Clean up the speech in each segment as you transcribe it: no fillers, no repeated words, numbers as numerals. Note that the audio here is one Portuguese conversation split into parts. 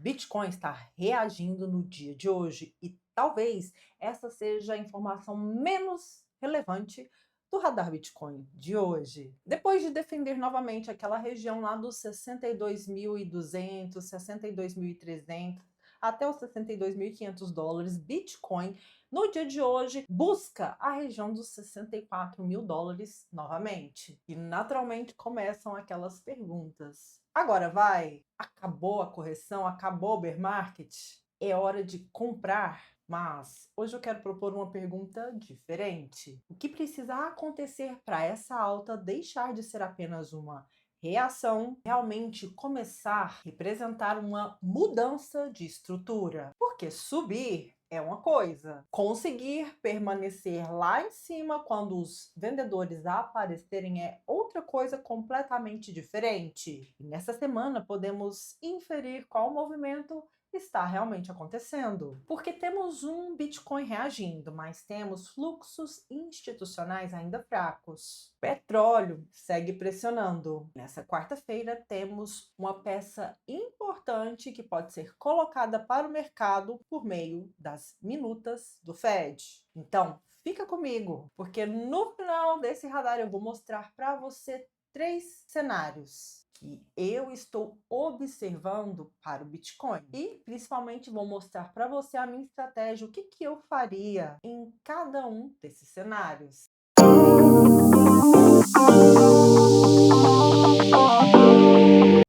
Bitcoin está reagindo no dia de hoje e talvez essa seja a informação menos relevante do radar Bitcoin de hoje. Depois de defender novamente aquela região lá dos 62.200, 62.300 até os 62.500 dólares, Bitcoin no dia de hoje busca a região dos 64 mil dólares novamente. E naturalmente começam aquelas perguntas. Agora vai? Acabou a correção? Acabou o bear market? É hora de comprar? Mas hoje eu quero propor uma pergunta diferente. O que precisa acontecer para essa alta deixar de ser apenas uma reação, realmente começar a representar uma mudança de estrutura? Porque subir é uma coisa, conseguir permanecer lá em cima quando os vendedores aparecerem é outra coisa completamente diferente. E nessa semana podemos inferir qual movimento está realmente acontecendo. Porque temos um Bitcoin reagindo, mas temos fluxos institucionais ainda fracos. Petróleo segue pressionando. Nessa quarta-feira temos uma peça importante que pode ser colocada para o mercado por meio das minutas do Fed. Então, fica comigo, porque no final desse radar eu vou mostrar para você 3 cenários que eu estou observando para o Bitcoin. E principalmente vou mostrar para você a minha estratégia, o que eu faria em cada um desses cenários.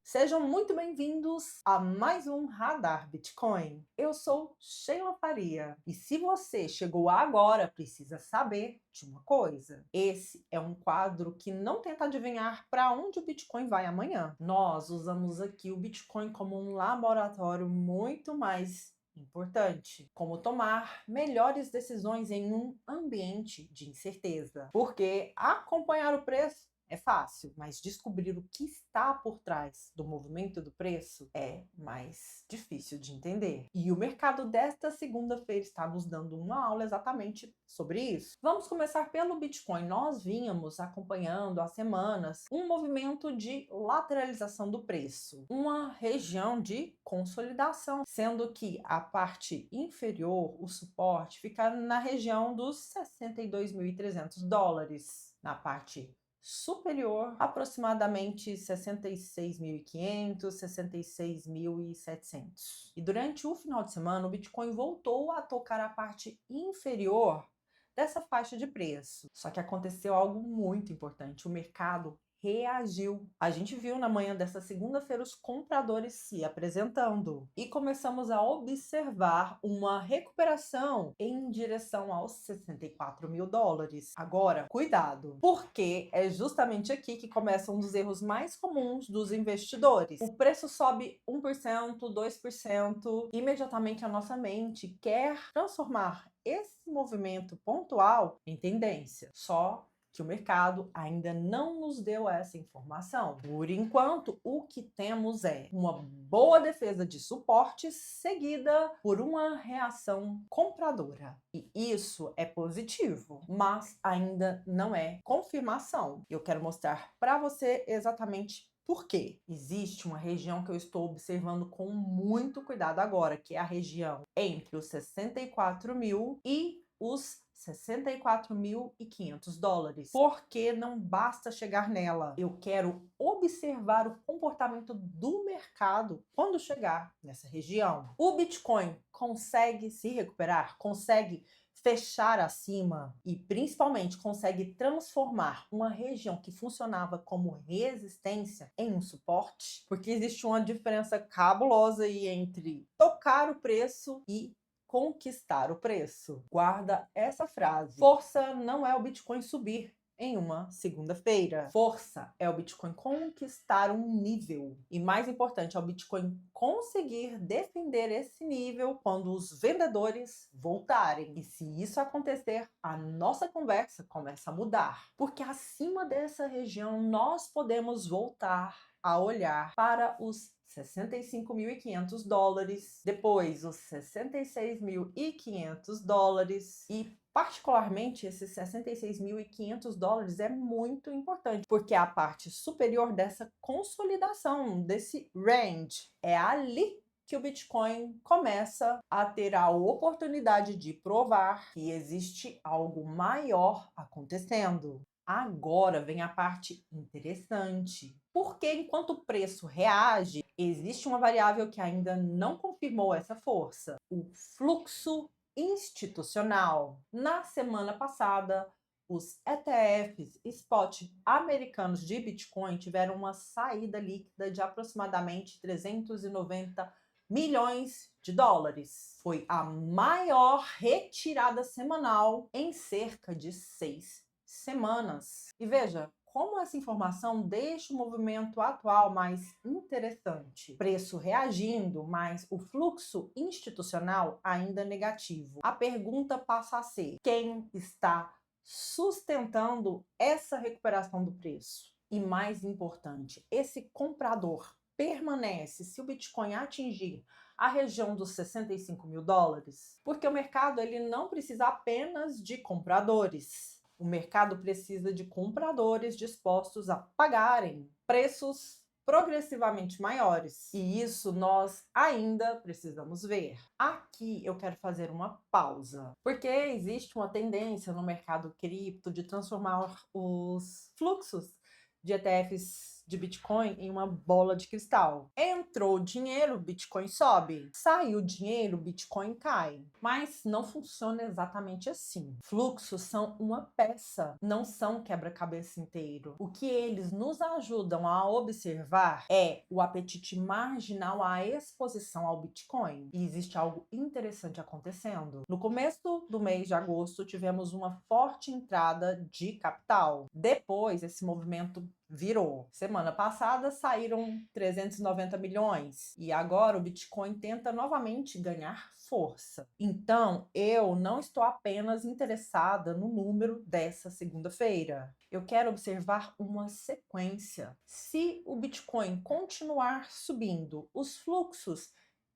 Sejam muito bem-vindos a mais um Radar Bitcoin. Eu sou Sheila Faria e se você chegou agora, precisa saber de uma coisa. Esse é um quadro que não tenta adivinhar para onde o Bitcoin vai amanhã. Nós usamos aqui o Bitcoin como um laboratório muito mais importante, como tomar melhores decisões em um ambiente de incerteza. Porque acompanhar o preço é fácil, mas descobrir o que está por trás do movimento do preço é mais difícil de entender. E o mercado desta segunda-feira está nos dando uma aula exatamente sobre isso. Vamos começar pelo Bitcoin. Nós vínhamos acompanhando há semanas um movimento de lateralização do preço, uma região de consolidação, sendo que a parte inferior, o suporte, fica na região dos 62.300 dólares. Na parte superior, aproximadamente 66.500, 66.700. E durante o final de semana, o Bitcoin voltou a tocar a parte inferior dessa faixa de preço. Só que aconteceu algo muito importante, o mercado reagiu. A gente viu na manhã dessa segunda-feira os compradores se apresentando e começamos a observar uma recuperação em direção aos 64 mil dólares. Agora, cuidado, porque é justamente aqui que começam um dos erros mais comuns dos investidores. O preço sobe 1%, 2%, imediatamente a nossa mente quer transformar esse movimento pontual em tendência. Só que o mercado ainda não nos deu essa informação. Por enquanto, o que temos é uma boa defesa de suporte seguida por uma reação compradora. E isso é positivo, mas ainda não é confirmação. Eu quero mostrar para você exatamente por quê? Existe uma região que eu estou observando com muito cuidado agora, que é a região entre os 64 mil e os 64.500 dólares. Porque não basta chegar nela. Eu quero observar o comportamento do mercado quando chegar nessa região. O Bitcoin consegue se recuperar? Consegue fechar acima e principalmente consegue transformar uma região que funcionava como resistência em um suporte? Porque existe uma diferença cabulosa aí entre tocar o preço e conquistar o preço. Guarda essa frase. Força não é o Bitcoin subir em uma segunda-feira. Força é o Bitcoin conquistar um nível. E mais importante, é o Bitcoin conseguir defender esse nível quando os vendedores voltarem. E se isso acontecer, a nossa conversa começa a mudar. Porque acima dessa região nós podemos voltar a olhar para os 65.500 dólares, depois os 66.500 dólares e particularmente esses 66.500 dólares é muito importante, porque é a parte superior dessa consolidação, desse range. É ali que o Bitcoin começa a ter a oportunidade de provar que existe algo maior acontecendo. Agora vem a parte interessante, porque enquanto o preço reage, existe uma variável que ainda não confirmou essa força: o fluxo institucional. Na semana passada, os ETFs spot americanos de Bitcoin tiveram uma saída líquida de aproximadamente 390 milhões de dólares. Foi a maior retirada semanal em cerca de 6 semanas. E veja como essa informação deixa o movimento atual mais interessante. Preço reagindo, mas o fluxo institucional ainda negativo. A pergunta passa a ser: quem está sustentando essa recuperação do preço? E mais importante, esse comprador permanece se o Bitcoin atingir a região dos 65 mil dólares? Porque o mercado ele não precisa apenas de compradores. O mercado precisa de compradores dispostos a pagarem preços progressivamente maiores. E isso nós ainda precisamos ver. Aqui eu quero fazer uma pausa, porque existe uma tendência no mercado cripto de transformar os fluxos de ETFs de Bitcoin em uma bola de cristal. Entrou dinheiro, Bitcoin sobe. Saiu dinheiro, Bitcoin cai. Mas não funciona exatamente assim. Fluxos são uma peça, não são quebra-cabeça inteiro. O que eles nos ajudam a observar é o apetite marginal à exposição ao Bitcoin. E existe algo interessante acontecendo. No começo do mês de agosto, tivemos uma forte entrada de capital. Depois, esse movimento virou. Semana passada saíram 390 milhões e agora o Bitcoin tenta novamente ganhar força. Então, eu não estou apenas interessada no número dessa segunda-feira. Eu quero observar uma sequência. Se o Bitcoin continuar subindo, os fluxos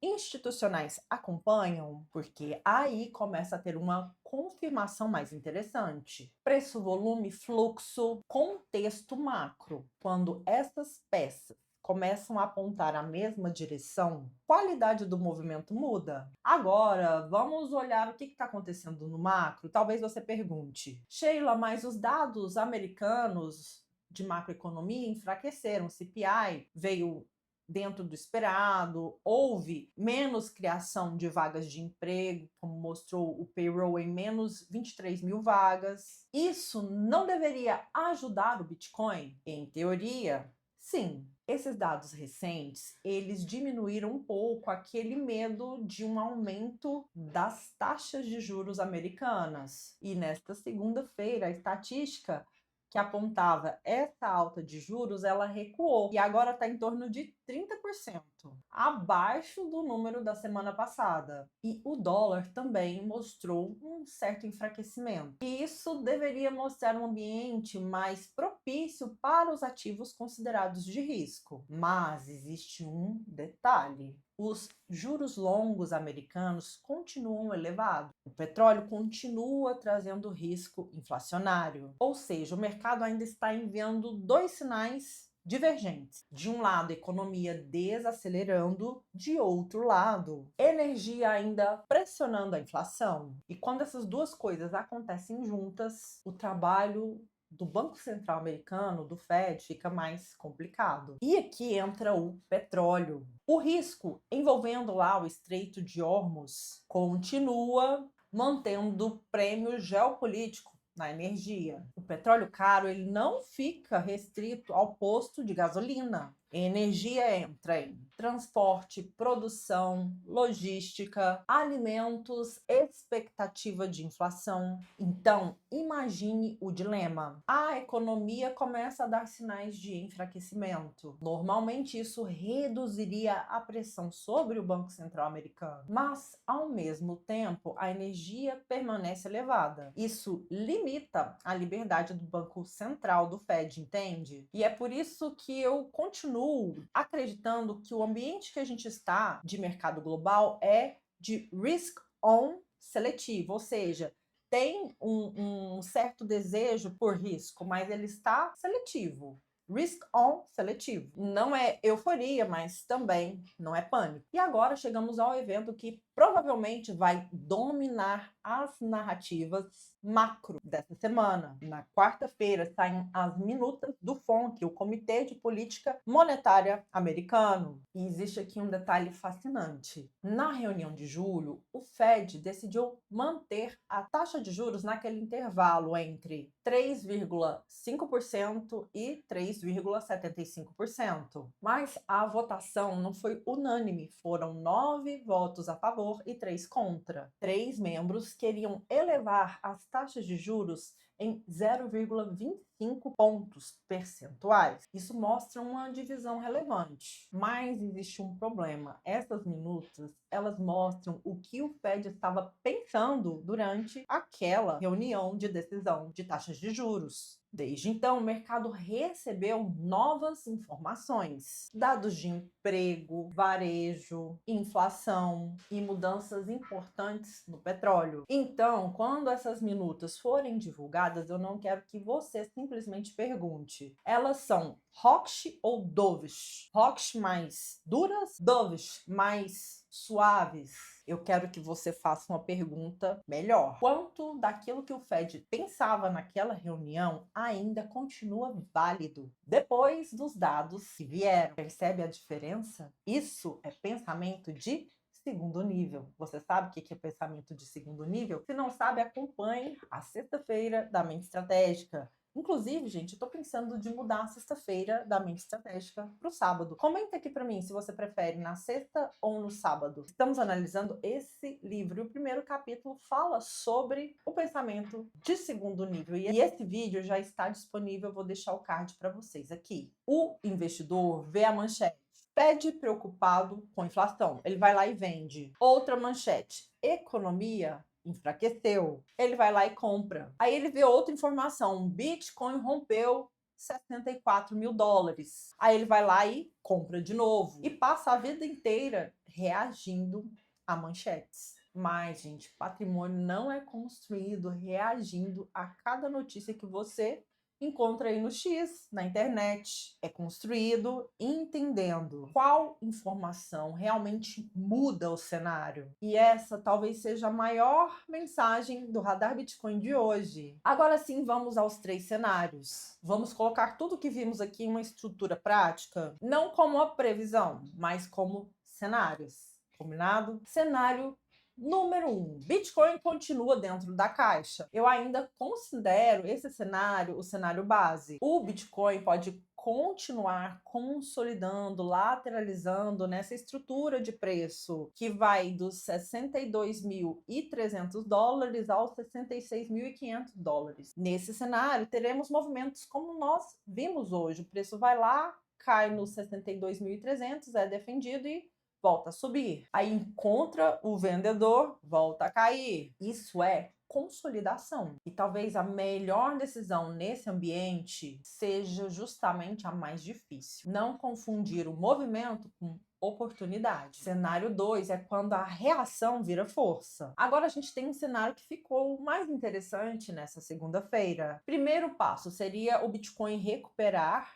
institucionais acompanham, porque aí começa a ter uma confirmação mais interessante. Preço, volume, fluxo, contexto macro. Quando essas peças começam a apontar a mesma direção, qualidade do movimento muda. Agora, vamos olhar o que está acontecendo no macro. Talvez você pergunte: Sheila, mas os dados americanos de macroeconomia enfraqueceram, o CPI veio dentro do esperado, houve menos criação de vagas de emprego, como mostrou o payroll em menos 23 mil vagas. Isso não deveria ajudar o Bitcoin? Em teoria, sim. Esses dados recentes, eles diminuíram um pouco aquele medo de um aumento das taxas de juros americanas. E nesta segunda-feira, a estatística que apontava essa alta de juros, ela recuou e agora está em torno de 30%, abaixo do número da semana passada. E o dólar também mostrou um certo enfraquecimento. E isso deveria mostrar um ambiente mais propício para os ativos considerados de risco. Mas existe um detalhe: os juros longos americanos continuam elevados. O petróleo continua trazendo risco inflacionário. Ou seja, o mercado ainda está enviando dois sinais divergentes. De um lado, economia desacelerando, de outro lado, energia ainda pressionando a inflação. E quando essas duas coisas acontecem juntas, o trabalho do Banco Central americano, do Fed, fica mais complicado. E aqui entra o petróleo. O risco envolvendo lá o Estreito de Hormuz continua mantendo prêmio geopolítico na energia. O petróleo caro ele não fica restrito ao posto de gasolina. Energia entra em transporte, produção, logística, alimentos, expectativa de inflação. Então, imagine o dilema. A economia começa a dar sinais de enfraquecimento. Normalmente, isso reduziria a pressão sobre o Banco Central americano. Mas, ao mesmo tempo, a energia permanece elevada. Isso limita a liberdade do Banco Central, do Fed, entende? E é por isso que eu continuo acreditando que o ambiente que a gente está de mercado global é de risk-on seletivo, ou seja, tem um certo desejo por risco, mas ele está seletivo. risk-on seletivo. Não é euforia, mas também não é pânico. E agora chegamos ao evento que provavelmente vai dominar as narrativas macro dessa semana. Na quarta-feira saem as minutas do FONC, o Comitê de Política Monetária Americano. E existe aqui um detalhe fascinante. Na reunião de julho, o Fed decidiu manter a taxa de juros naquele intervalo entre 3,5% e 3,75%. Mas a votação não foi unânime, foram 9 votos a favor e 3 contra. 3 membros queriam elevar as taxas de juros em 0,25 pontos percentuais. Isso mostra uma divisão relevante. Mas existe um problema. Essas minutas, elas mostram o que o Fed estava pensando durante aquela reunião de decisão de taxas de juros. Desde então, o mercado recebeu novas informações, dados de emprego, varejo, inflação e mudanças importantes no petróleo. Então, quando essas minutas forem divulgadas, eu não quero que você simplesmente pergunte. Elas são hawkish ou dovish? Hawkish mais duras, dovish mais suaves. Eu quero que você faça uma pergunta melhor. Quanto daquilo que o Fed pensava naquela reunião ainda continua válido depois dos dados que vieram? Percebe a diferença? Isso é pensamento de segundo nível. Você sabe o que é pensamento de segundo nível? Se não sabe, acompanhe a sexta-feira da Mente Estratégica. Inclusive, gente, eu tô pensando de mudar a sexta-feira da Mente Estratégica para o sábado. Comenta aqui para mim se você prefere na sexta ou no sábado. Estamos analisando esse livro e o primeiro capítulo fala sobre o pensamento de segundo nível. E esse vídeo já está disponível, eu vou deixar o card para vocês aqui. O investidor vê a manchete. Fed preocupado com inflação. Ele vai lá e vende. Outra manchete. Economia enfraqueceu. Ele vai lá e compra. Aí ele vê outra informação. Bitcoin rompeu 64 mil dólares. Aí ele vai lá e compra de novo. E passa a vida inteira reagindo a manchetes. Mas, gente, patrimônio não é construído reagindo a cada notícia que você encontra aí no X, na internet. É construído entendendo qual informação realmente muda o cenário. E essa talvez seja a maior mensagem do Radar Bitcoin de hoje. Agora sim, vamos aos 3 cenários. Vamos colocar tudo que vimos aqui em uma estrutura prática, não como uma previsão, mas como cenários. Combinado? Cenário número 1, Bitcoin continua dentro da caixa. Eu ainda considero esse cenário o cenário base. O Bitcoin pode continuar consolidando, lateralizando nessa estrutura de preço que vai dos 62.300 dólares aos 66.500 dólares. Nesse cenário, teremos movimentos como nós vimos hoje. O preço vai lá, cai nos 62.300, é defendido e volta a subir. Aí encontra o vendedor, volta a cair. Isso é consolidação. E talvez a melhor decisão nesse ambiente seja justamente a mais difícil. Não confundir o movimento com oportunidade. Cenário 2 é quando a reação vira força. Agora a gente tem um cenário que ficou mais interessante nessa segunda-feira. Primeiro passo seria o Bitcoin recuperar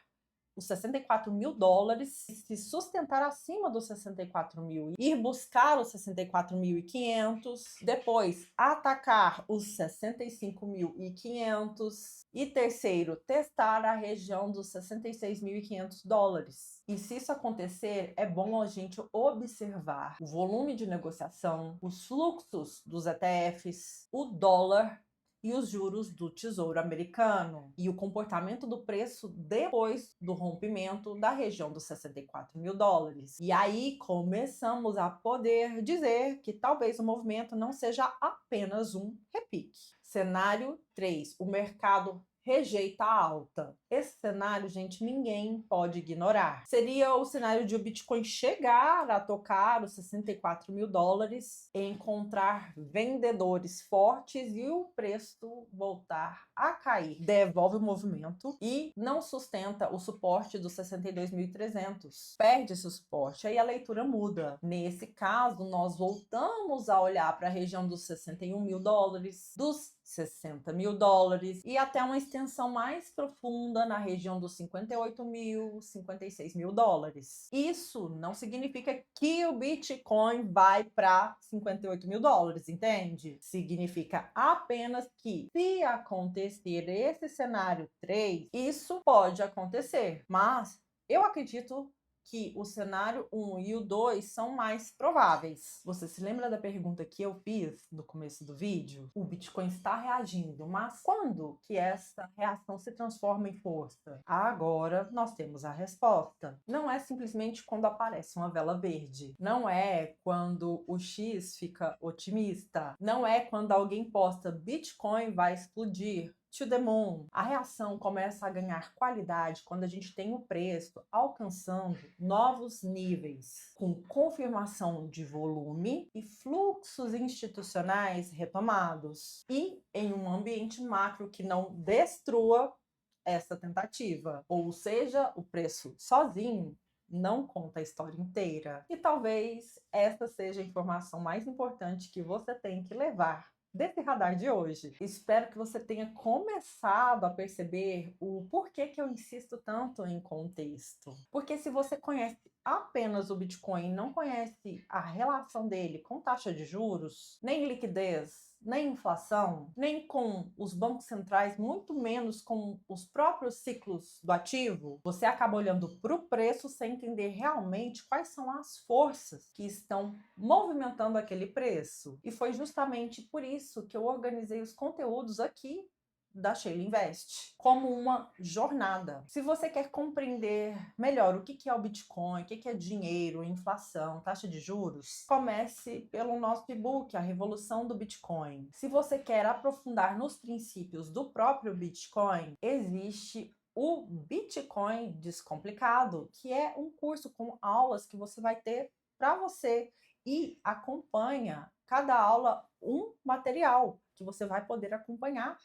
os 64 mil dólares, se sustentar acima dos 64 mil, ir buscar os 64.500, depois atacar os 65.500 e terceiro, testar a região dos 66.500 dólares. E se isso acontecer, é bom a gente observar o volume de negociação, os fluxos dos ETFs, o dólar e os juros do Tesouro Americano e o comportamento do preço depois do rompimento da região dos 64 mil dólares. E aí começamos a poder dizer que talvez o movimento não seja apenas um repique. Cenário 3, o mercado rejeita a alta. Esse cenário, gente, ninguém pode ignorar. Seria o cenário de o Bitcoin chegar a tocar os 64 mil dólares, encontrar vendedores fortes e o preço voltar a cair. Devolve o movimento e não sustenta o suporte dos 62.300. Perde esse suporte, aí a leitura muda. Nesse caso, nós voltamos a olhar para a região dos 61 mil dólares, dos 60 mil dólares e até uma extensão mais profunda na região dos 58 mil, 56 mil dólares. Isso não significa que o Bitcoin vai para 58 mil dólares, entende? Significa apenas que, se acontecer esse cenário 3, isso pode acontecer, mas eu acredito que o cenário 1 e o 2 são mais prováveis. Você se lembra da pergunta que eu fiz no começo do vídeo? O Bitcoin está reagindo, mas quando que essa reação se transforma em força? Agora nós temos a resposta. Não é simplesmente quando aparece uma vela verde. Não é quando o X fica otimista. Não é quando alguém posta Bitcoin vai explodir to the moon. A reação começa a ganhar qualidade quando a gente tem o preço alcançando novos níveis, com confirmação de volume e fluxos institucionais retomados, e em um ambiente macro que não destrua essa tentativa. Ou seja, o preço sozinho não conta a história inteira. E talvez essa seja a informação mais importante que você tem que levar desse radar de hoje. Espero que você tenha começado a perceber o porquê que eu insisto tanto em contexto. Porque se você conhece apenas o Bitcoin e não conhece a relação dele com taxa de juros, nem liquidez, nem inflação, nem com os bancos centrais, muito menos com os próprios ciclos do ativo, você acaba olhando para o preço sem entender realmente quais são as forças que estão movimentando aquele preço. E foi justamente por isso que eu organizei os conteúdos aqui da Sheila Invest como uma jornada. Se você quer compreender melhor o que é o Bitcoin, o que é dinheiro, inflação, taxa de juros, comece pelo nosso e-book, A Revolução do Bitcoin. Se você quer aprofundar nos princípios do próprio Bitcoin, existe o Bitcoin Descomplicado, que é um curso com aulas que você vai ter para você e acompanha cada aula um material que você vai poder acompanhar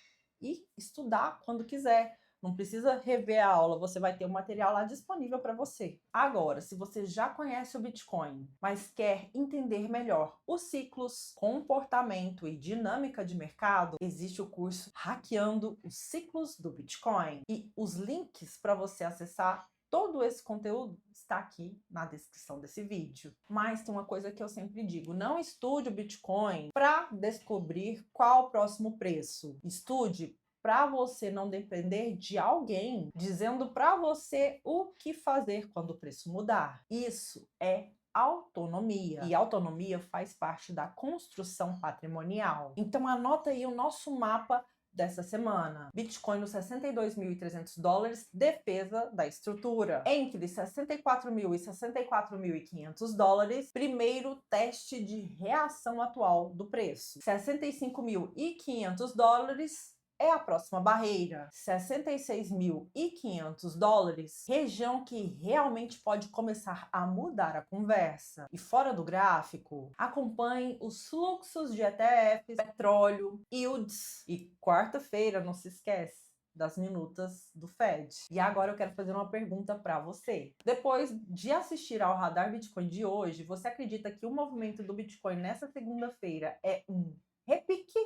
e estudar quando quiser. Não precisa rever a aula, você vai ter o material lá disponível para você. Agora, se você já conhece o Bitcoin, mas quer entender melhor os ciclos, comportamento e dinâmica de mercado, existe o curso Hackeando os Ciclos do Bitcoin. E os links para você acessar todo esse conteúdo está aqui na descrição desse vídeo. Mas tem uma coisa que eu sempre digo: não estude o Bitcoin para descobrir qual o próximo preço. Estude para você não depender de alguém dizendo para você o que fazer quando o preço mudar. Isso é autonomia. E autonomia faz parte da construção patrimonial. Então anota aí o nosso mapa dessa semana. Bitcoin nos 62.300 dólares, defesa da estrutura. Entre 64 mil e 64.500 dólares, primeiro teste de reação atual do preço. 65.500 dólares é a próxima barreira. 66.500 dólares, região que realmente pode começar a mudar a conversa. E fora do gráfico, acompanhe os fluxos de ETFs, petróleo, yields. E quarta-feira, não se esquece das minutas do Fed. E agora eu quero fazer uma pergunta para você. Depois de assistir ao Radar Bitcoin de hoje, você acredita que o movimento do Bitcoin nessa segunda-feira é um repique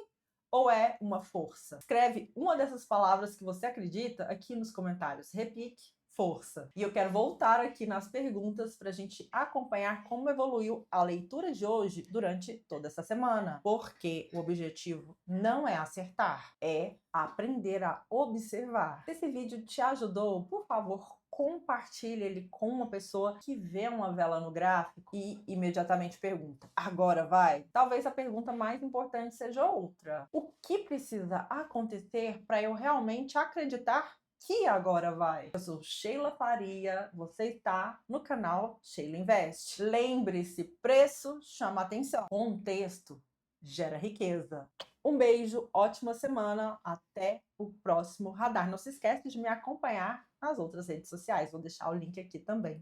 ou é uma força? Escreve uma dessas palavras que você acredita aqui nos comentários. Repique, força. E eu quero voltar aqui nas perguntas para a gente acompanhar como evoluiu a leitura de hoje durante toda essa semana. Porque o objetivo não é acertar, é aprender a observar. Se esse vídeo te ajudou, por favor, compartilhe ele com uma pessoa que vê uma vela no gráfico e imediatamente pergunta: agora vai? Talvez a pergunta mais importante seja outra: o que precisa acontecer para eu realmente acreditar que agora vai? Eu sou Sheila Faria, você está no canal Sheila Invest. Lembre-se, preço chama atenção, contexto gera riqueza. Um beijo, ótima semana, até o próximo radar. Não se esquece de me acompanhar nas outras redes sociais, vou deixar o link aqui também.